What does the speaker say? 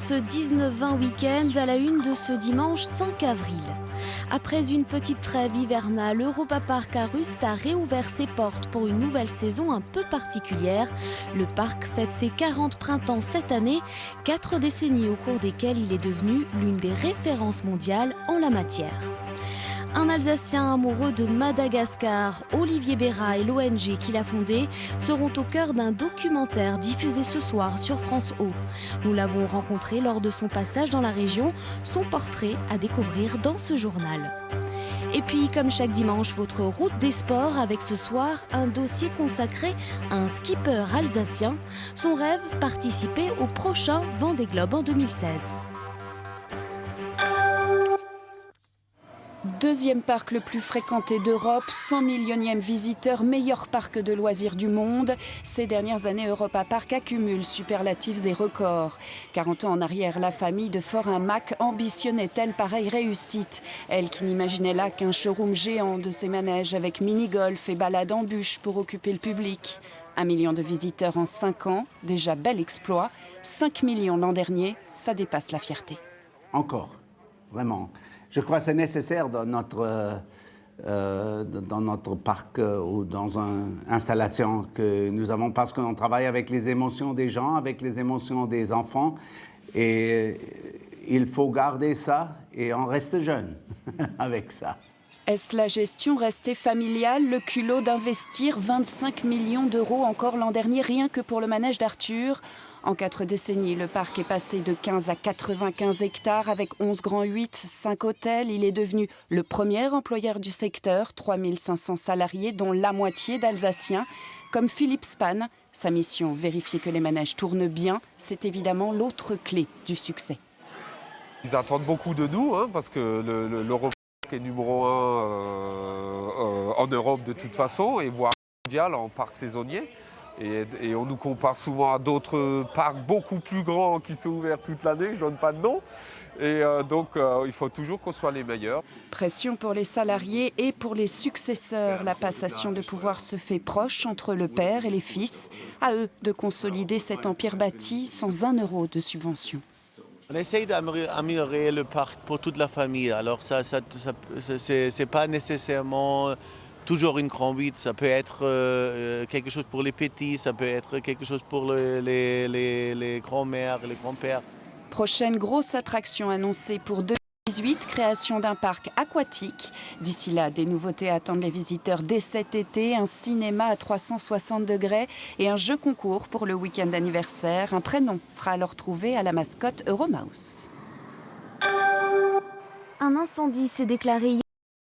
ce 19-20 week-end à la une de ce dimanche 5 avril. Après une petite trêve hivernale, Europa Park à Rust a réouvert ses portes pour une nouvelle saison un peu particulière. Le parc fête ses 40 printemps cette année, 4 décennies au cours desquelles il est devenu l'une des références mondiales en la matière. Un Alsacien amoureux de Madagascar, Olivier Béra et l'ONG qu'il a fondée seront au cœur d'un documentaire diffusé ce soir sur France O. Nous l'avons rencontré lors de son passage dans la région, son portrait à découvrir dans ce journal. Et puis, comme chaque dimanche, votre route des sports avec ce soir un dossier consacré à un skipper alsacien. Son rêve, participer au prochain Vendée Globe en 2016. Deuxième parc le plus fréquenté d'Europe, 100 millionième visiteur, meilleur parc de loisirs du monde. Ces dernières années, Europa Park accumule superlatifs et records. 40 ans en arrière, la famille de Forain Mac ambitionnait-elle pareille réussite? Elle qui n'imaginait là qu'un showroom géant de ses manèges avec mini-golf et balades en bûche pour occuper le public. 1 million de visiteurs en 5 ans, déjà bel exploit. 5 millions l'an dernier, ça dépasse la fierté. Encore, vraiment. Je crois que c'est nécessaire dans notre parc ou dans une installation que nous avons, parce qu'on travaille avec les émotions des gens, avec les émotions des enfants. Et il faut garder ça et on reste jeune avec ça. Est-ce la gestion restée familiale, le culot d'investir 25 millions d'euros encore l'an dernier, rien que pour le manège d'Arthur? En 4 décennies, le parc est passé de 15 à 95 hectares avec 11 grands 8, 5 hôtels. Il est devenu le premier employeur du secteur, 3500 salariés, dont la moitié d'Alsaciens. Comme Philippe Span, sa mission, vérifier que les manèges tournent bien, c'est évidemment l'autre clé du succès. Ils attendent beaucoup de nous, parce que l'Europa est numéro 1 en Europe de toute façon, et voire mondial en parc saisonnier. Et on nous compare souvent à d'autres parcs beaucoup plus grands qui sont ouverts toute l'année, je ne donne pas de nom. Et donc il faut toujours qu'on soit les meilleurs. Pression pour les salariés et pour les successeurs. La passation de pouvoir se fait proche entre le père et les fils. À eux de consolider cet empire bâti sans 1 euro de subvention. On essaye d'améliorer le parc pour toute la famille. Alors c'est pas nécessairement toujours une grande 8. Ça peut être quelque chose pour les petits, ça peut être quelque chose pour les grands-mères, les grands-pères. Prochaine grosse attraction annoncée pour 2018, création d'un parc aquatique. D'ici là, des nouveautés attendent les visiteurs dès cet été, un cinéma à 360 degrés et un jeu concours pour le week-end anniversaire. Un prénom sera alors trouvé à la mascotte Euromouse. Un incendie s'est déclaré